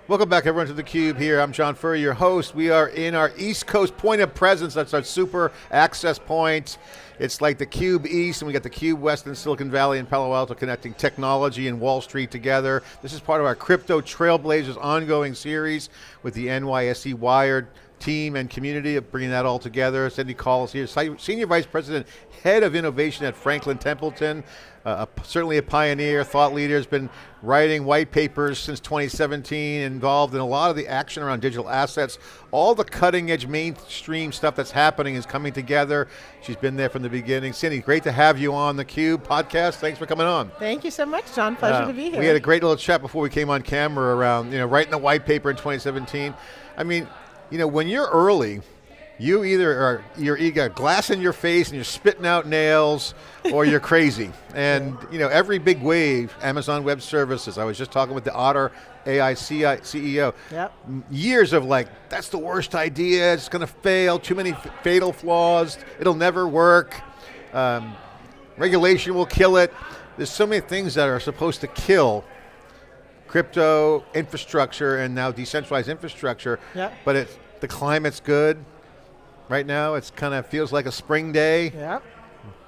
Welcome back everyone to theCUBE here. I'm John Furrier, your host. We are in our East Coast point of presence. That's our super access point. It's like theCUBE East and we got theCUBE West in Silicon Valley and Palo Alto connecting technology and Wall Street together. This is part of our Crypto Trailblazers ongoing series with the NYSE Wired team and community of bringing that all together. Sandy Kaul is here, Senior Vice President, Head of Innovation at Franklin Templeton. Certainly a pioneer, thought leader, has been writing white papers since 2017, involved in a lot of the action around digital assets. All the cutting edge mainstream stuff that's happening is coming together. She's been there from the beginning. Sandy, great to have you on theCUBE podcast. Thanks for coming on. Thank you so much, John. Pleasure to be here. We had a great little chat before we came on camera around, writing the white paper in 2017. I mean, when you're early, you're either glass in your face and you're spitting out nails, or you're crazy. And every big wave, Amazon Web Services. I was just talking with the Otter AI CEO. Yep. Years of that's the worst idea. It's going to fail. Too many fatal flaws. It'll never work. Regulation will kill it. There's so many things that are supposed to kill crypto infrastructure and now decentralized infrastructure. Yep. But the climate's good. Right now, it's kind of feels like a spring day. Yep.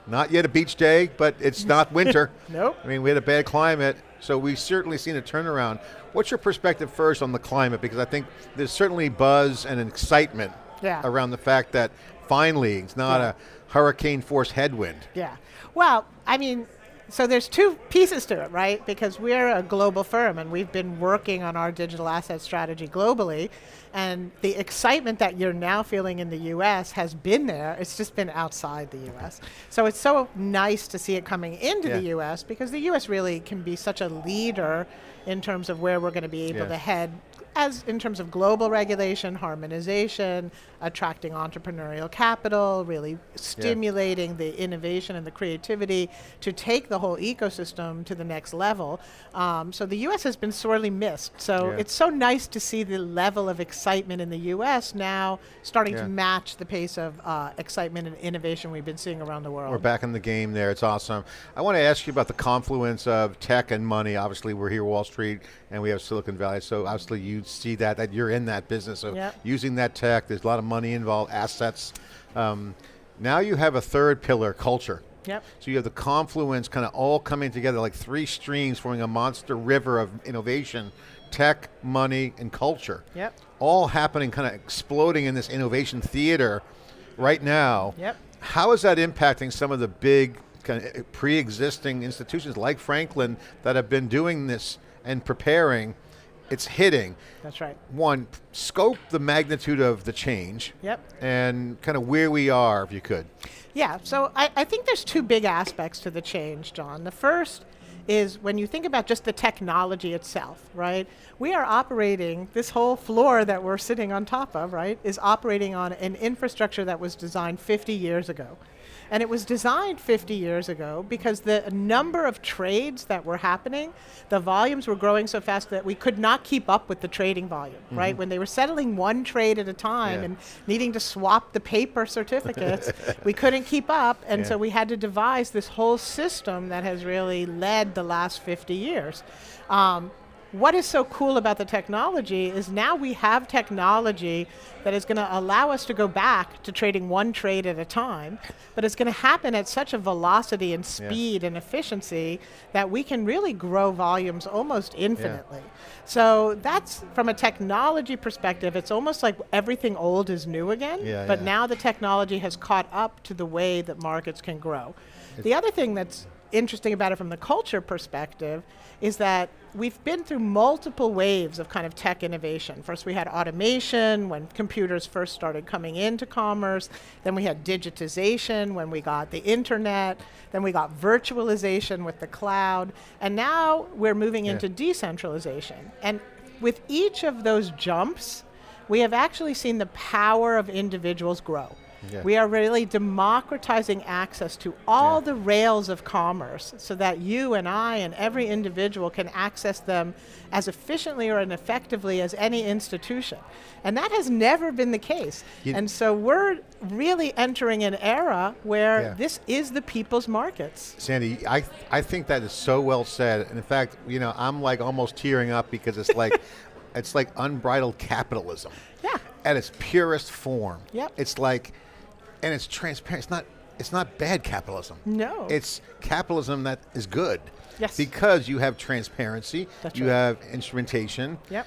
Not yet a beach day, but it's not winter. Nope. I mean, we had a bad climate, so we've certainly seen a turnaround. What's your perspective first on the climate? Because I think there's certainly buzz and excitement around the fact that finally it's not a hurricane force headwind. Yeah. Well, I mean, so there's two pieces to it, right? Because we're a global firm and we've been working on our digital asset strategy globally, and the excitement that you're now feeling in the US has been there, it's just been outside the US. So it's so nice to see it coming into the US, because the US really can be such a leader in terms of where we're going to be able to head, as in terms of global regulation, harmonization, attracting entrepreneurial capital, really stimulating the innovation and the creativity to take the whole ecosystem to the next level. So the US has been sorely missed. So it's so nice to see the level of excitement in the US now starting to match the pace of excitement and innovation we've been seeing around the world. We're back in the game there, it's awesome. I want to ask you about the confluence of tech and money. Obviously we're here Wall Street and we have Silicon Valley, so obviously you see that you're in that business of using that tech. There's a lot of money involved, assets. Now you have a third pillar, culture. Yep. So you have the confluence kind of all coming together like three streams forming a monster river of innovation, tech, money, and culture. Yep. All happening, kind of exploding in this innovation theater right now. Yep. How is that impacting some of the big kind of pre-existing institutions like Franklin that have been doing this and preparing? It's hitting. That's right. One, scope the magnitude of the change. Yep. And kind of where we are, if you could. Yeah, so I think there's two big aspects to the change, John. The first is when you think about just the technology itself, right? We are operating, this whole floor that we're sitting on top of, right, is operating on an infrastructure that was designed 50 years ago. And it was designed 50 years ago because the number of trades that were happening, the volumes were growing so fast that we could not keep up with the trading volume, right? When they were settling one trade at a time and needing to swap the paper certificates, we couldn't keep up, and so we had to devise this whole system that has really led the last 50 years. What is so cool about the technology is now we have technology that is going to allow us to go back to trading one trade at a time, but it's going to happen at such a velocity and speed and efficiency that we can really grow volumes almost infinitely. So that's, from a technology perspective, it's almost like everything old is new again, but now the technology has caught up to the way that markets can grow. The other thing that's interesting about it from the culture perspective is that we've been through multiple waves of kind of tech innovation. First we had automation when computers first started coming into commerce, then we had digitization when we got the internet, then we got virtualization with the cloud, and now we're moving into decentralization. And with each of those jumps, we have actually seen the power of individuals grow. We are really democratizing access to all the rails of commerce so that you and I and every individual can access them as efficiently or as effectively as any institution. And that has never been the case. And so we're really entering an era where this is the people's markets. Sandy, I think that is so well said. And in fact, I'm like almost tearing up because it's like, it's like unbridled capitalism. Yeah. At its purest form. Yep. It's like, and it's transparent. It's not bad capitalism. No. It's capitalism that is good. Yes. Because you have transparency, That's you right. have instrumentation. Yep.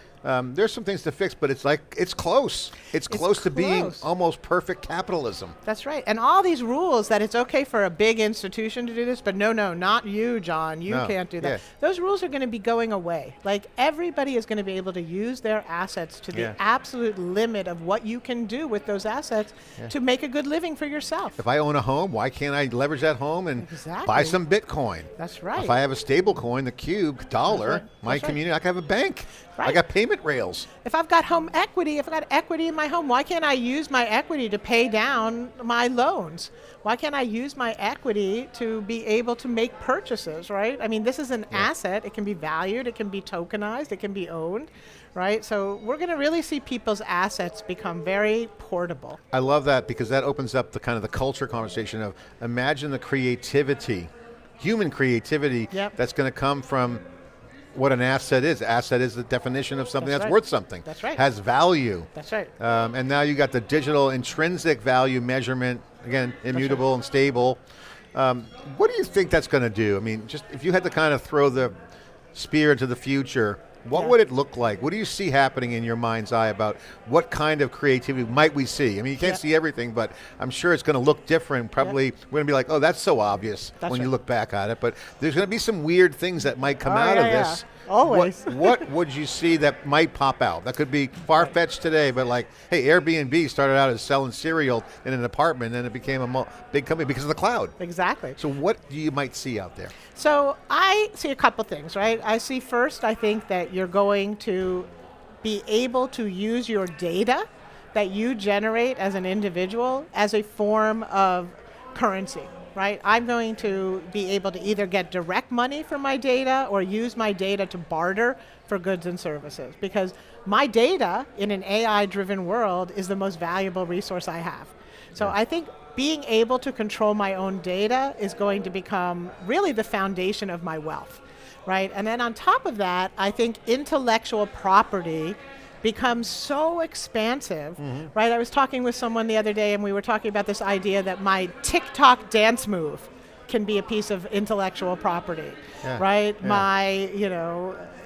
There's some things to fix, but it's like, it's close. It's close to being close. almost perfect capitalism. That's right. And all these rules that it's okay for a big institution to do this, but no, not you, John. You No. can't do that. Yeah. Those rules are going to be going away. Like everybody is going to be able to use their assets to the Yeah. absolute limit of what you can do with those assets to make a good living for yourself. If I own a home, why can't I leverage that home and Exactly. buy some Bitcoin? That's right. If I have a stable coin, the CUBE dollar, right. my That's right. community, I can have a bank. I Right. got payment rails. If I've got home equity, if I've got equity in my home, why can't I use my equity to pay down my loans? Why can't I use my equity to be able to make purchases, right? I mean, this is an asset. It can be valued, it can be tokenized, it can be owned, right? So we're going to really see people's assets become very portable. I love that because that opens up the kind of the culture conversation of imagine the creativity, human creativity Yep. that's going to come from what an asset is. Asset is the definition of something that's right. worth something. That's right. Has value. That's right. And now you got the digital intrinsic value measurement, again, immutable and stable. What do you think that's going to do? I mean, just if you had to kind of throw the spear into the future, what Yeah. would it look like? What do you see happening in your mind's eye about what kind of creativity might we see? I mean, you can't Yeah. see everything, but I'm sure it's going to look different. Probably we're going to be like, oh, that's so obvious That's when you right. look back at it. But there's going to be some weird things that might come Oh, out yeah, of yeah. this. Always. What would you see that might pop out? That could be far-fetched today, but like, hey, Airbnb started out as selling cereal in an apartment, and it became a big company because of the cloud. Exactly. So what do you might see out there? So I see a couple things, right? I see first, I think that you're going to be able to use your data that you generate as an individual as a form of currency, right? I'm going to be able to either get direct money from my data or use my data to barter for goods and services, because my data in an AI-driven world is the most valuable resource I have. So I think being able to control my own data is going to become really the foundation of my wealth, right? And then on top of that, I think intellectual property becomes so expansive, right? I was talking with someone the other day and we were talking about this idea that my TikTok dance move can be a piece of intellectual property, Yeah, right? yeah. My,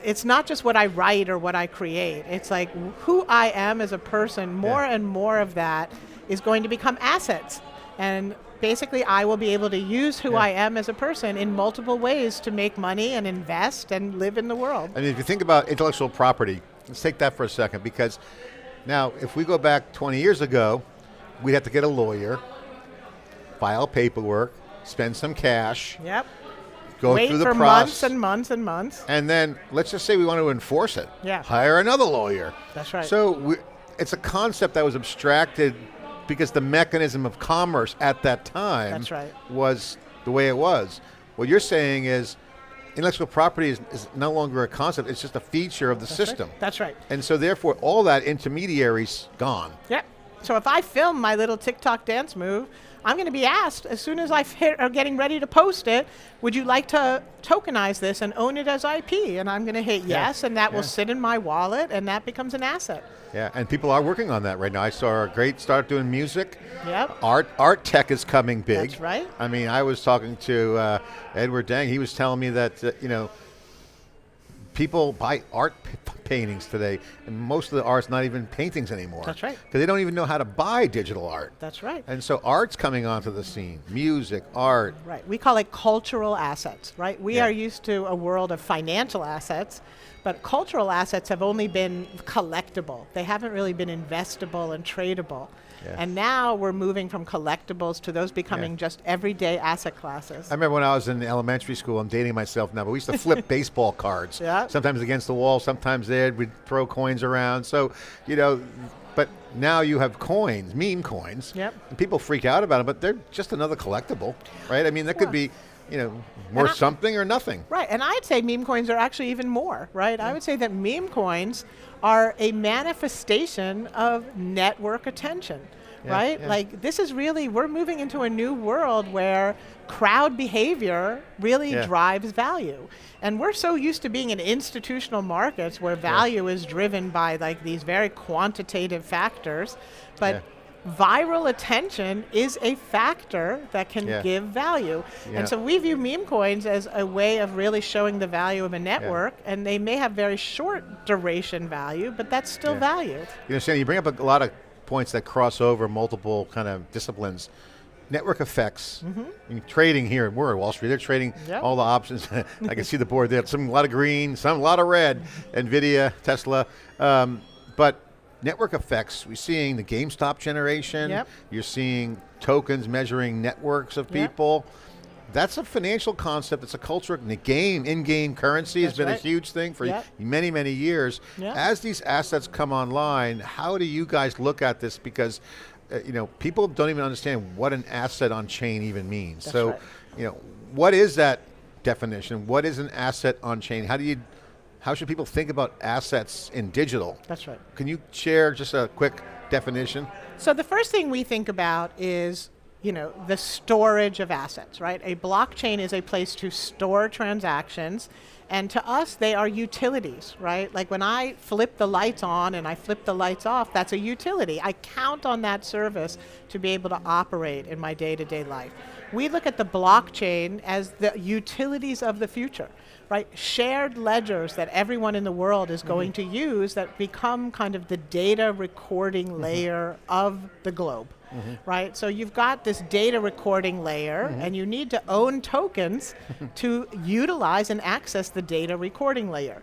it's not just what I write or what I create. It's like who I am as a person, more and more of that is going to become assets. And basically I will be able to use who I am as a person in multiple ways to make money and invest and live in the world. I mean, if you think about intellectual property, let's take that for a second, because now if we go back 20 years ago, we'd have to get a lawyer, file paperwork, spend some cash, Yep. go Wait through the for process, months and months and months. and then let's just say we want to enforce it. Yeah. Hire another lawyer. That's right. So it's a concept that was abstracted because the mechanism of commerce at that time That's right. was the way it was. What you're saying is intellectual property is no longer a concept, it's just a feature of the system. Right. That's right. And so therefore all that intermediary's gone. Yep. So if I film my little TikTok dance move, I'm going to be asked as soon as I are getting ready to post it, would you like to tokenize this and own it as IP? And I'm going to hit yes, and that will sit in my wallet, and that becomes an asset. Yeah, and people are working on that right now. I saw a great start doing music. Yep. Art tech is coming big. That's right. I mean, I was talking to Edward Dang. He was telling me that people buy art paintings today, and most of the art's not even paintings anymore. That's right. Because they don't even know how to buy digital art. That's right. And so art's coming onto the scene. Music, art. Right. We call it cultural assets, right? We Yeah. are used to a world of financial assets, but cultural assets have only been collectible. They haven't really been investable and tradable. Yeah. And now we're moving from collectibles to those becoming just everyday asset classes. I remember when I was in elementary school, I'm dating myself now, but we used to flip baseball cards. Yeah. Sometimes against the wall, sometimes we'd throw coins around. So, but now you have coins, meme coins. Yep. And people freak out about it, but they're just another collectible, right? I mean, that could be, worth something or nothing. Right, and I'd say meme coins are actually even more, right? I would say that meme coins are a manifestation of network attention, right? Yeah. Like this is really, we're moving into a new world where crowd behavior really drives value. And we're so used to being in institutional markets where value is driven by like these very quantitative factors, but viral attention is a factor that can give value. And so we view meme coins as a way of really showing the value of a network, and they may have very short duration value, but that's still value. You know, Sandy, you bring up a lot of points that cross over multiple kind of disciplines. Network effects. I mean, trading here, we're at Wall Street, they're trading all the options. I can see the board there, a lot of green, a lot of red, NVIDIA, Tesla, but network effects, we're seeing the GameStop generation, you're seeing tokens measuring networks of people. That's a financial concept, it's a culture, and the game, in-game currency has been a huge thing for many, many years. As these assets come online, how do you guys look at this? Because you know, people don't even understand what an asset on chain even means. You know, what is that definition? What is an asset on chain? How should people think about assets in digital? That's right. Can you share just a quick definition? So the first thing we think about is, you know, the storage of assets, right? A blockchain is a place to store transactions, and to us, they are utilities, right? Like when I flip the lights on and I flip the lights off, that's a utility. I count on that service to be able to operate in my day-to-day life. We look at the blockchain as the utilities of the future, right? Shared ledgers that everyone in the world is going to use that become kind of the data recording layer of the globe. Right? So you've got this data recording layer, and you need to own tokens to utilize and access the data recording layer.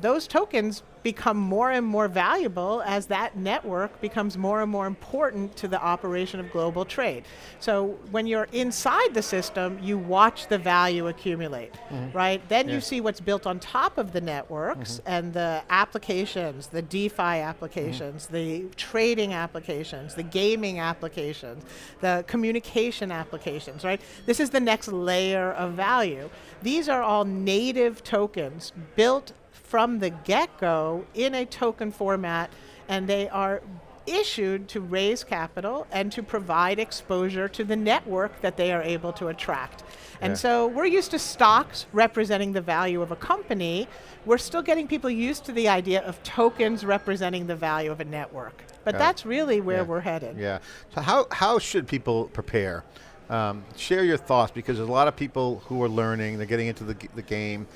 Those tokens become more and more valuable as that network becomes more and more important to the operation of global trade. So when you're inside the system, you watch the value accumulate, right? Then you see what's built on top of the networks and the applications, the DeFi applications, the trading applications, the gaming applications, the communication applications, right? This is the next layer of value. These are all native tokens built from the get-go in a token format, and they are issued to raise capital and to provide exposure to the network that they are able to attract. And so we're used to stocks representing the value of a company. We're still getting people used to the idea of tokens representing the value of a network. But that's really where we're headed. So how should people prepare? Share your thoughts, because there's a lot of people who are learning, they're getting into the game.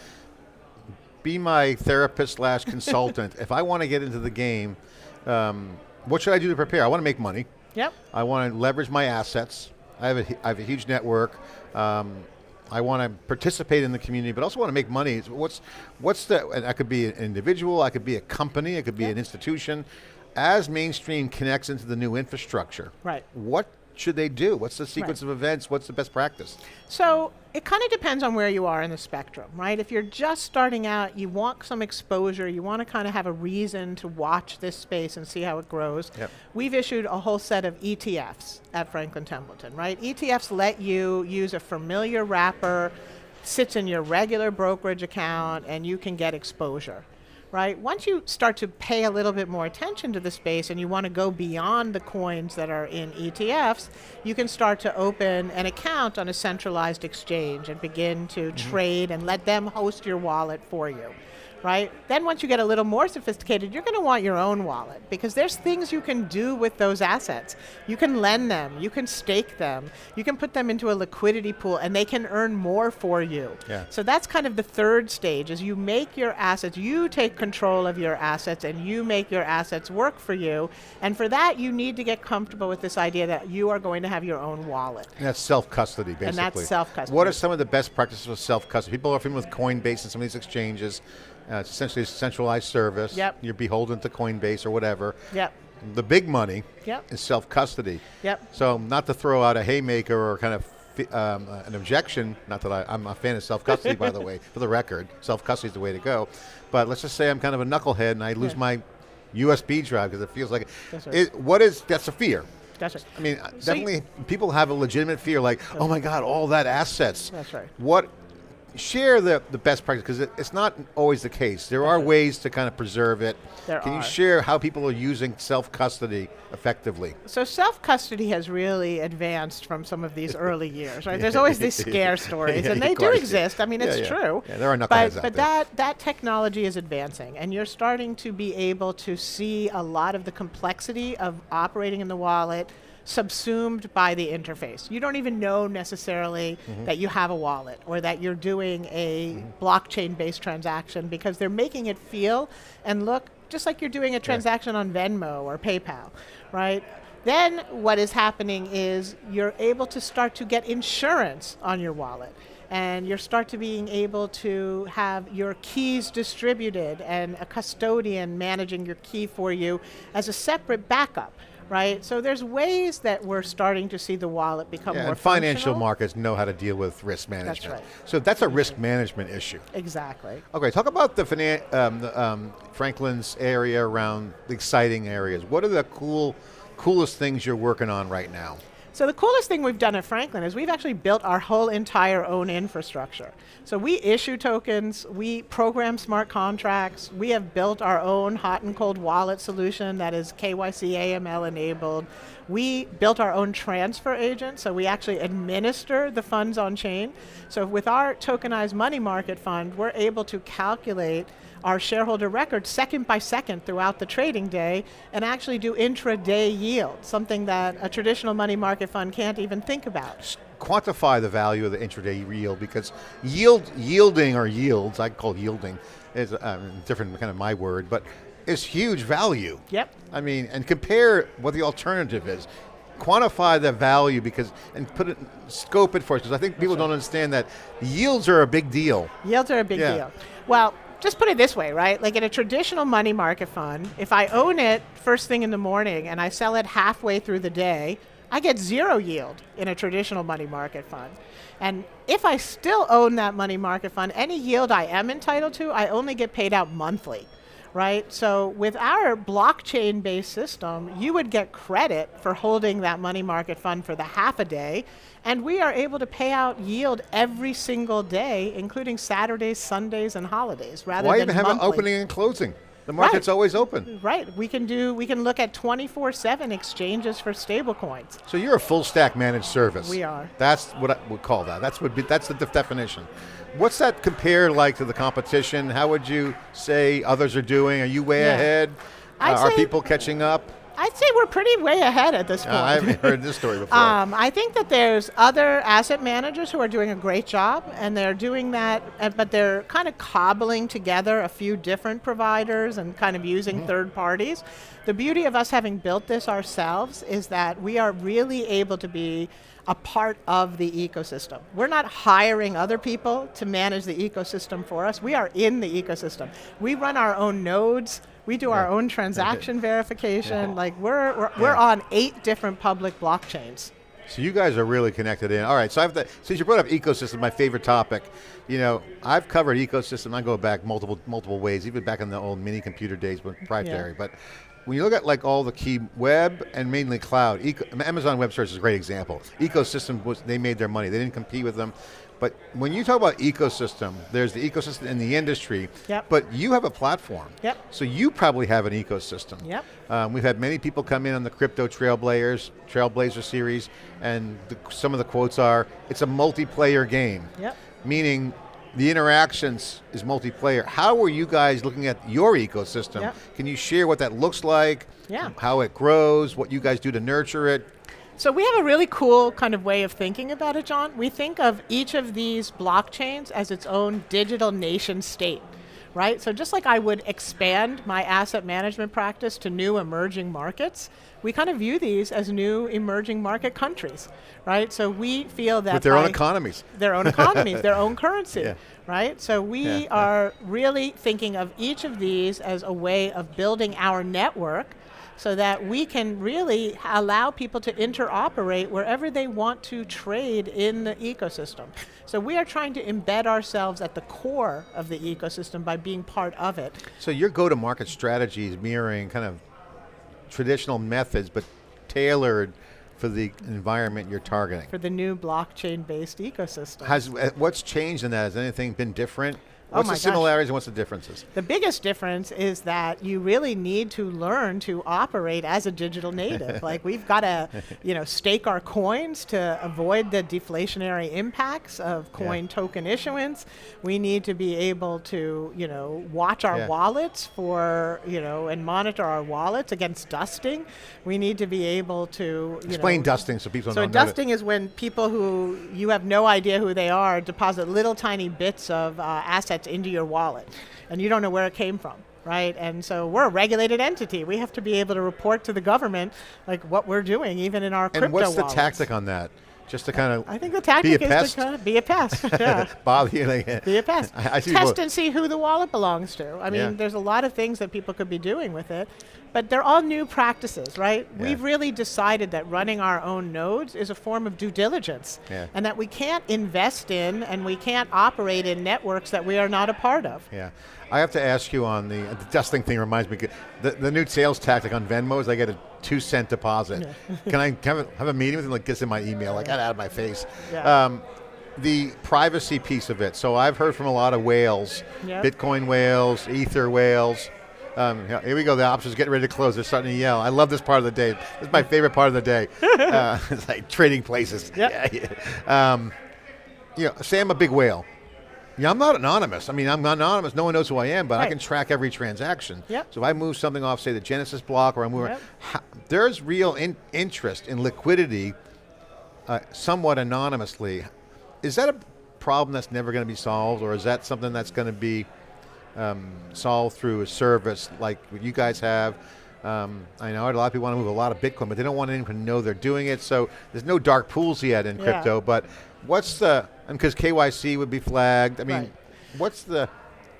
Be my therapist / consultant. If I want to get into the game, what should I do to prepare? I want to make money. I want to leverage my assets. I have a huge network. I want to participate in the community, but also want to make money. What's the? And I could be an individual. I could be a company. I could be an institution. As mainstream connects into the new infrastructure, what should they do? What's the sequence of events? What's the best practice? So it kind of depends on where you are in the spectrum, right? If you're just starting out, you want some exposure, you want to kind of have a reason to watch this space and see how it grows. We've issued a whole set of ETFs at Franklin Templeton, right? ETFs let you use a familiar wrapper, sits in your regular brokerage account, and you can get exposure. Right? Once you start to pay a little bit more attention to the space and you want to go beyond the coins that are in ETFs, you can start to open an account on a centralized exchange and begin to trade and let them host your wallet for you. Right? Then once you get a little more sophisticated, you're going to want your own wallet, because there's things you can do with those assets. You can lend them, you can stake them, you can put them into a liquidity pool, and they can earn more for you. So that's kind of the third stage, is you make your assets, you take control of your assets, and you make your assets work for you. And for that, you need to get comfortable with this idea that you are going to have your own wallet. And that's self-custody, basically. And that's self-custody. What are some of the best practices of self-custody? People are familiar with Coinbase and some of these exchanges. It's essentially a centralized service. You're beholden to Coinbase or whatever. The big money is self-custody. So not to throw out a haymaker or kind of an objection, not that I'm a fan of self-custody, by the way, for the record. Self-custody is the way to go. But let's just say I'm kind of a knucklehead and I lose my USB drive because it feels like that's a fear. That's right. I mean, definitely people have a legitimate fear, like, oh my God, all that assets. That's right. share the best practice, because it's not always the case. There are ways to kind of preserve it. Can you share how people are using self-custody effectively? So self-custody has really advanced from some of these early years, right? There's always these scare stories, and they do exist. I mean, it's true. Yeah, there are knuckleheads out there. But that technology is advancing, and you're starting to be able to see a lot of the complexity of operating in the wallet subsumed by the interface. You don't even know necessarily that you have a wallet or that you're doing a blockchain-based transaction, because they're making it feel and look just like you're doing a transaction on Venmo or PayPal, right? Then what is happening is you're able to start to get insurance on your wallet, and you start to being able to have your keys distributed and a custodian managing your key for you as a separate backup. Right, so there's ways that we're starting to see the wallet become more and financial markets know how to deal with risk management. That's right. So that's a risk management issue. Exactly. Okay, talk about the Franklin's area around the exciting areas. What are the coolest things you're working on right now? So the coolest thing we've done at Franklin is we've actually built our whole entire own infrastructure. So we issue tokens, we program smart contracts, we have built our own hot and cold wallet solution that is KYC AML enabled. We built our own transfer agent, so we actually administer the funds on chain. So with our tokenized money market fund, we're able to calculate our shareholder record second by second throughout the trading day and actually do intraday yield, something that a traditional money market fund can't even think about. Quantify the value of the intraday yield, because yielding or yields, I call yielding, is a different kind of my word, but is huge value. Yep. I mean, and compare what the alternative is. Quantify the value, because, and scope it for us, because I think people don't understand that yields are a big deal. Yields are a big deal. Well, just put it this way, right? Like in a traditional money market fund, if I own it first thing in the morning and I sell it halfway through the day, I get zero yield in a traditional money market fund. And if I still own that money market fund, any yield I am entitled to, I only get paid out monthly, right? So with our blockchain-based system, you would get credit for holding that money market fund for the half a day, and we are able to pay out yield every single day, including Saturdays, Sundays, and holidays, rather than monthly. Why even have monthly. an opening and closing? The market's always open. Right, we can look at 24/7 exchanges for stable coins. So you're a full stack managed service. We are. That's what I would call that. That's the definition. What's that compare like to the competition? How would you say others are doing? Are you way ahead? Are people catching up? I'd say we're pretty way ahead at this point. I haven't heard this story before. I think that there's other asset managers who are doing a great job, and they're doing that, but they're kind of cobbling together a few different providers and kind of using third parties. The beauty of us having built this ourselves is that we are really able to be a part of the ecosystem. We're not hiring other people to manage the ecosystem for us. We are in the ecosystem. We run our own nodes. We do our own transaction verification. Like we're on 8 different public blockchains. So you guys are really connected in. All right, so since you brought up ecosystem, my favorite topic, I've covered ecosystem. I go back multiple ways, even back in the old mini computer days when proprietary. But when you look at like all the key web and mainly cloud, Amazon Web Search is a great example. Ecosystem they made their money. They didn't compete with them. But when you talk about ecosystem, there's the ecosystem in the industry, but you have a platform. So you probably have an ecosystem. We've had many people come in on the Crypto Trailblazer series, and some of the quotes are, it's a multiplayer game, meaning the interactions is multiplayer. How are you guys looking at your ecosystem? Can you share what that looks like, how it grows, what you guys do to nurture it? So we have a really cool kind of way of thinking about it, John. We think of each of these blockchains as its own digital nation state, right? So just like I would expand my asset management practice to new emerging markets, we kind of view these as new emerging market countries, right? So we feel that with their own economies. Their own economies, their own currency, right? So we are really thinking of each of these as a way of building our network so that we can really allow people to interoperate wherever they want to trade in the ecosystem. So we are trying to embed ourselves at the core of the ecosystem by being part of it. So your go-to-market strategy is mirroring kind of traditional methods, but tailored for the environment you're targeting? For the new blockchain-based ecosystem. What's changed in that? Has anything been different? Oh What's my the gosh. similarities and what's the differences? The biggest difference is that you really need to learn to operate as a digital native. Like we've got to, stake our coins to avoid the deflationary impacts of coin token issuance. We need to be able to, watch our wallets for, and monitor our wallets against dusting. We need to be able to, Explain dusting so people don't know. So dusting is when people who you have no idea who they are deposit little tiny bits of assets into your wallet, and you don't know where it came from, right? And so we're a regulated entity. We have to be able to report to the government like what we're doing, even in our crypto wallets. And what's the tactic on that? Just to kind of I think the tactic is to kind of be a pest. Yeah. Bother you like Be a pest. I see Test and see who the wallet belongs to. I mean, there's a lot of things that people could be doing with it, but they're all new practices, right? Yeah. We've really decided that running our own nodes is a form of due diligence, and that we can't invest in and we can't operate in networks that we are not a part of. Yeah. I have to ask you on the dusting thing reminds me, the new sales tactic on Venmo is I get a 2-cent deposit. Can I have a meeting with him? Like, gets in my email, like, get out of my face. Yeah. The privacy piece of it. So I've heard from a lot of whales, Bitcoin whales, Ether whales. Here we go, the options getting ready to close. They're starting to yell. I love this part of the day. This is my favorite part of the day. It's like trading places. Say I'm a big whale. Yeah, I'm not anonymous. I mean, I'm not anonymous. No one knows who I am, but I can track every transaction. So if I move something off, say, the Genesis block, or I move, there's real interest in liquidity, somewhat anonymously. Is that a problem that's never going to be solved, or is that something that's going to be solved through a service like what you guys have? I know a lot of people want to move a lot of Bitcoin, but they don't want anyone to know they're doing it. So there's no dark pools yet in crypto. But what's because KYC would be flagged. I mean, what's the?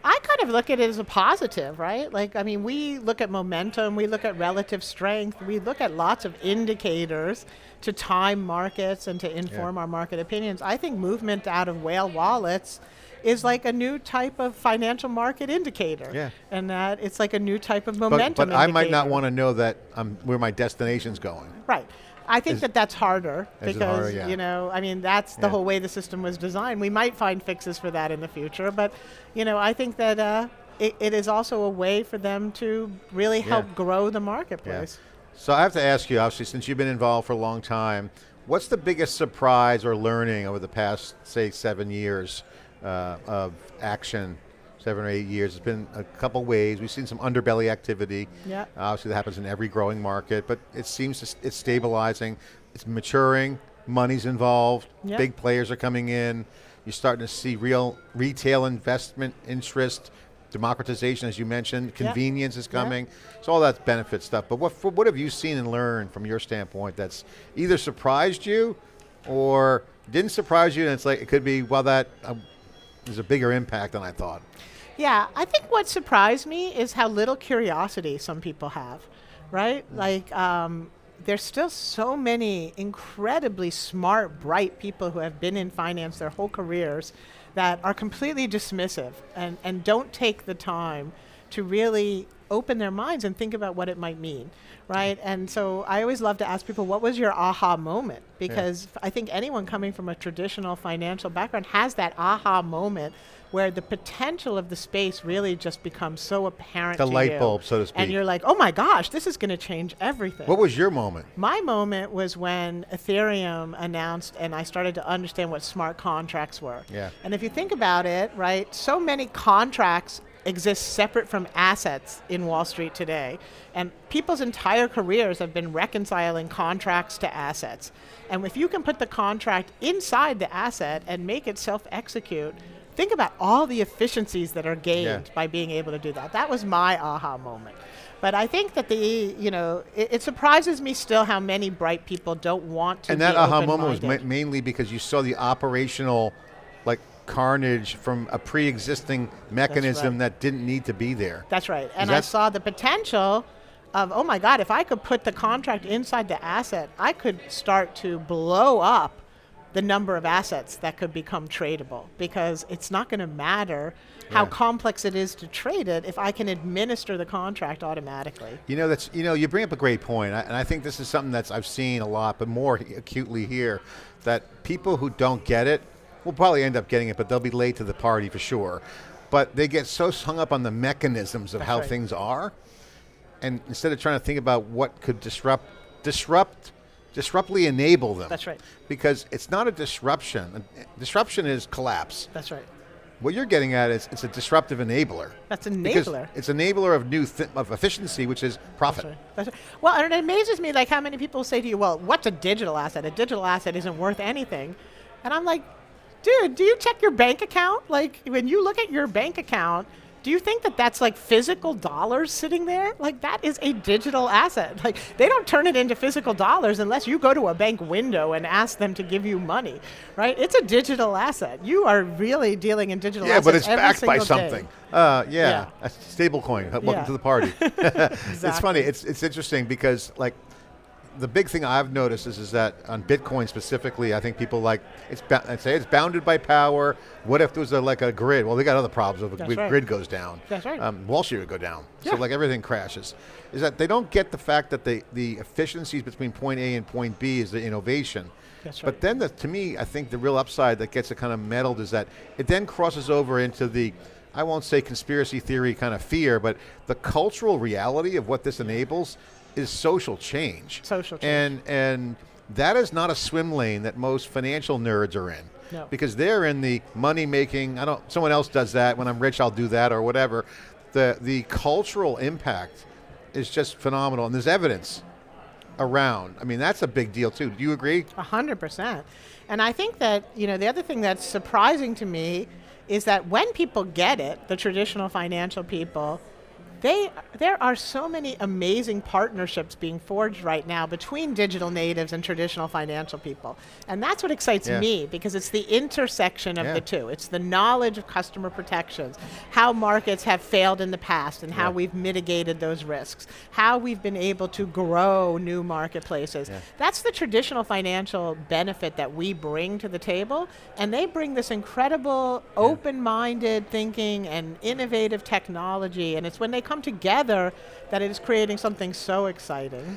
I kind of look at it as a positive, right? Like, I mean, we look at momentum, we look at relative strength, we look at lots of indicators to time markets and to inform our market opinions. I think movement out of whale wallets is like a new type of financial market indicator. And that it's like a new type of momentum But I might not want to know that where my destination's going. Right. I think that's harder because, I mean, that's the whole way the system was designed. We might find fixes for that in the future, but, I think that it is also a way for them to really help grow the marketplace. So I have to ask you, obviously, since you've been involved for a long time, what's the biggest surprise or learning over the past, say, 7 years of action? 7 or 8 years. It's been a couple ways. We've seen some underbelly activity. Obviously that happens in every growing market, but it seems it's stabilizing. It's maturing. Money's involved. Big players are coming in. You're starting to see real retail investment interest, democratization, as you mentioned. Convenience is coming. So all that's benefit stuff. But what have you seen and learned from your standpoint that's either surprised you or didn't surprise you, and it's like it could be, well, that there's a bigger impact than I thought? Yeah, I think what surprised me is how little curiosity some people have, right? Like, there's still so many incredibly smart, bright people who have been in finance their whole careers that are completely dismissive and don't take the time to really open their minds and think about what it might mean, right? And so I always love to ask people, what was your aha moment? Because I think anyone coming from a traditional financial background has that aha moment where the potential of the space really just becomes so apparent to you. The light bulb, so to speak. And you're like, oh my gosh, this is going to change everything. What was your moment? My moment was when Ethereum announced and I started to understand what smart contracts were. And if you think about it, right, so many contracts exist separate from assets in Wall Street today. And people's entire careers have been reconciling contracts to assets. And if you can put the contract inside the asset and make it self-execute, think about all the efficiencies that are gained by being able to do that. That was my aha moment. But I think that it surprises me still how many bright people don't want to. And that aha moment was mainly because you saw the operational, carnage from a pre-existing mechanism that didn't need to be there. That's right. And I saw the potential of, oh my God, if I could put the contract inside the asset, I could start to blow up the number of assets that could become tradable, because it's not going to matter how complex it is to trade it if I can administer the contract automatically. You bring up a great point, and I think this is something that I've seen a lot, but more acutely here, that people who don't get it will probably end up getting it, but they'll be late to the party for sure. But they get so hung up on the mechanisms of how things are, and instead of trying to think about what could disruptly enable them. That's right. Because it's not a disruption. Disruption is collapse. That's right. What you're getting at is it's a disruptive enabler. That's an enabler. Because it's an enabler of of efficiency, which is profit. That's right. That's right. Well, and it amazes me like how many people say to you, well, what's a digital asset? A digital asset isn't worth anything. And I'm like, dude, do you check your bank account? Like, when you look at your bank account, do you think that that's like physical dollars sitting there? Like, that is a digital asset. Like, they don't turn it into physical dollars unless you go to a bank window and ask them to give you money, right? It's a digital asset. You are really dealing in digital assets. Yeah, but it's every backed by single something. day. A stable coin. Welcome to the party. Exactly. It's funny. It's interesting because like, the big thing I've noticed is that on Bitcoin specifically, I think people I'd say it's bounded by power. What if there was a grid? Well, they got other problems if the grid goes down. That's right. Wall Street would go down. So like everything crashes. Is that they don't get the fact that the efficiencies between point A and point B is the innovation. That's right. But then to me, I think the real upside that gets it kind of meddled is that it then crosses over into the, I won't say conspiracy theory kind of fear, but the cultural reality of what this enables is social change. Social change. And that is not a swim lane that most financial nerds are in. No. Because they're in the money making, someone else does that, when I'm rich I'll do that or whatever. The cultural impact is just phenomenal, and there's evidence around. I mean, that's a big deal too. Do you agree? 100%. And I think that, the other thing that's surprising to me is that when people get it, the traditional financial people, there are so many amazing partnerships being forged right now between digital natives and traditional financial people. And that's what excites me, because it's the intersection of the two. It's the knowledge of customer protections, how markets have failed in the past and how we've mitigated those risks, how we've been able to grow new marketplaces. That's the traditional financial benefit that we bring to the table, and they bring this incredible open-minded thinking and innovative technology, and it's when they come together that it is creating something so exciting.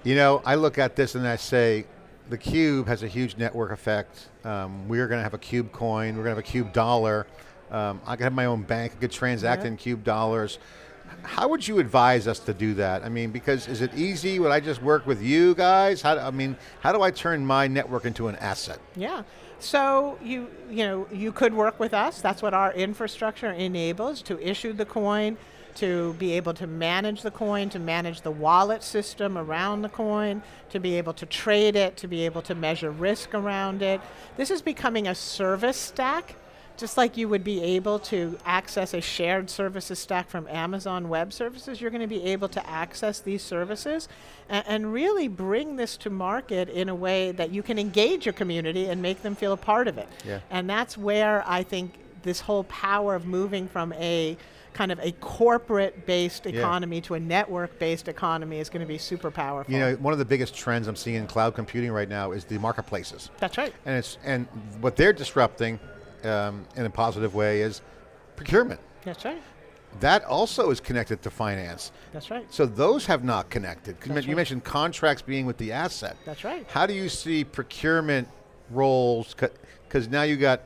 I look at this and I say, the Cube has a huge network effect. We're going to have a Cube coin. We're going to have a Cube dollar. I can have my own bank. I could transact in Cube dollars. How would you advise us to do that? I mean, because is it easy? Would I just work with you guys? How do I turn my network into an asset? Yeah. So you could work with us. That's what our infrastructure enables, to issue the coin, to be able to manage the coin, to manage the wallet system around the coin, to be able to trade it, to be able to measure risk around it. This is becoming a service stack, just like you would be able to access a shared services stack from Amazon Web Services. You're going to be able to access these services and really bring this to market in a way that you can engage your community and make them feel a part of it. Yeah. And that's where I think this whole power of moving from a kind of a corporate-based economy to a network-based economy is going to be super powerful. One of the biggest trends I'm seeing in cloud computing right now is the marketplaces. That's right. And what they're disrupting in a positive way is procurement. That's right. That also is connected to finance. That's right. So those have not connected. You mentioned contracts being with the asset. That's right. How do you see procurement roles? Because now you got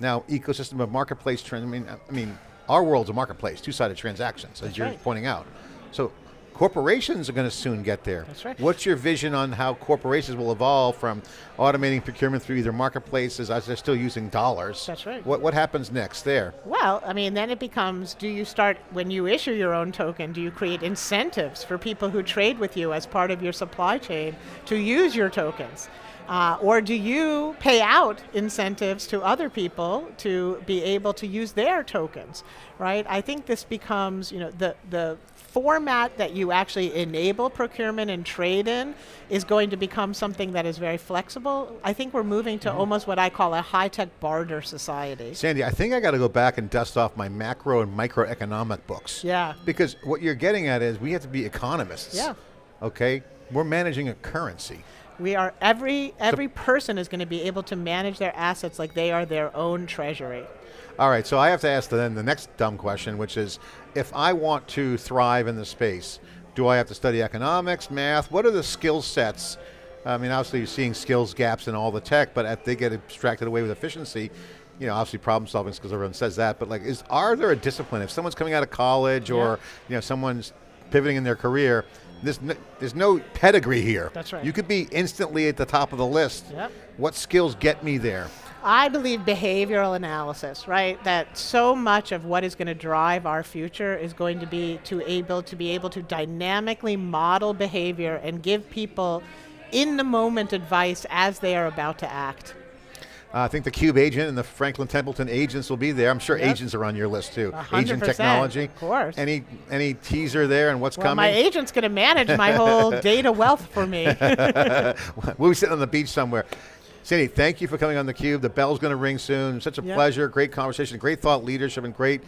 ecosystem of marketplace trends. I mean, our world's a marketplace, two-sided transactions, as you're pointing out. So corporations are going to soon get there. That's right. What's your vision on how corporations will evolve from automating procurement through either marketplaces, as they're still using dollars? That's right. What happens next there? Well, then it becomes, do you start, when you issue your own token, do you create incentives for people who trade with you as part of your supply chain to use your tokens? Or do you pay out incentives to other people to be able to use their tokens, right? I think this becomes, the format that you actually enable procurement and trade in is going to become something that is very flexible. I think we're moving to almost what I call a high-tech barter society. Sandy, I think I got to go back and dust off my macro and microeconomic books. Yeah. Because what you're getting at is we have to be economists. Yeah. Okay? We're managing a currency. We are, every person is going to be able to manage their assets like they are their own treasury. All right, so I have to ask then the next dumb question, which is, if I want to thrive in the space, do I have to study economics, math? What are the skill sets? I mean, obviously you're seeing skills gaps in all the tech, but if they get abstracted away with efficiency, you know, obviously problem solving because everyone says that, but like, are there a discipline? If someone's coming out of college or, you know, someone's pivoting in their career, there's no pedigree here. That's right. You could be instantly at the top of the list. Yep. What skills get me there? I believe behavioral analysis, right? That so much of what is going to drive our future is going to be be able to dynamically model behavior and give people in the moment advice as they are about to act. I think the CUBE agent and the Franklin Templeton agents will be there. I'm sure agents are on your list too. 100%, agent technology. Of course. Any teaser there and what's coming? My agent's going to manage my whole data wealth for me. We'll be sitting on the beach somewhere. Sandy, thank you for coming on theCUBE. The bell's going to ring soon. Such a pleasure, great conversation, great thought leadership, and great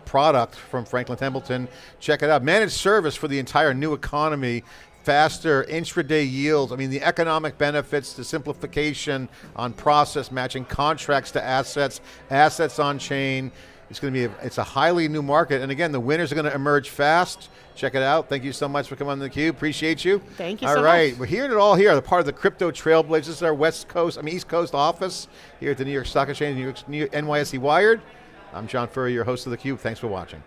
product from Franklin Templeton. Check it out. Managed service for the entire new economy. Faster intraday yields. I mean, the economic benefits, the simplification on process matching contracts to assets, assets on chain. It's going to be it's a highly new market. And again, the winners are going to emerge fast. Check it out. Thank you so much for coming on theCUBE. Appreciate you. Thank you so much. All right, we're hearing it all here. The part of the Crypto Trailblazers. This is our East Coast office here at the New York Stock Exchange, NYSE Wired. I'm John Furrier, your host of theCUBE. Thanks for watching.